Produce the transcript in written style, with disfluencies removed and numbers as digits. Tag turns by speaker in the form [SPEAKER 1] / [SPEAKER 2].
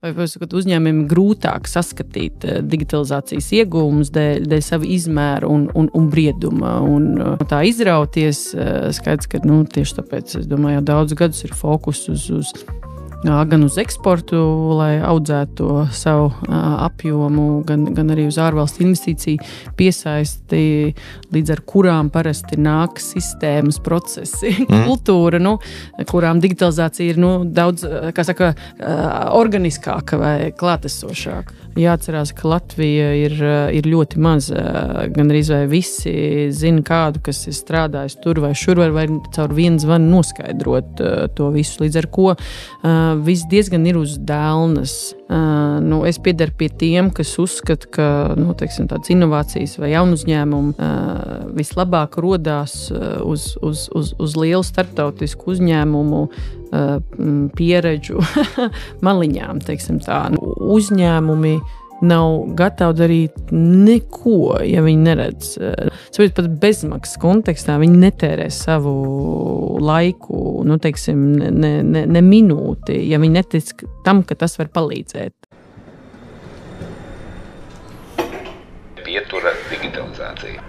[SPEAKER 1] vai uzņēmumiem grūtāk saskatīt digitalizācijas iegūmus dēļ savu izmēru un brieduma. Un tā izrauties, skaidrs, ka tieši tāpēc, es domāju, jau daudz gadus ir fokus gan uz eksportu, lai audzētu savu apjomu, gan arī uz ārvalstu investīciju piesaisti, līdz ar kurām parasti nāk sistēmas procesi, kultūra, kurām digitalizācija ir daudz, organiskāka vai klātesošāka. Jāatcerās, ka Latvija ir ļoti maz, gan arī vai visi zina kādu, kas ir strādājis tur vai šur, vai caur vienu zvanu noskaidrot to visu, līdz ar ko viss diezgan ir uz dēlnes. Es piedaru pie tiem, kas uzskata, ka tādas inovācijas vai jaunu uzņēmumu vislabāk rodās uz lielu starptautisku uzņēmumu pieredžu maliņām, teiksim tā. Uzņēmumi nav gatavi darīt neko, ja viņi neredz. Saprot, pat bezmaksas kontekstā viņi netērē savu laiku, ne minūti, ja viņi netic tam, ka tas var palīdzēt.
[SPEAKER 2] Pietura digitalizācija.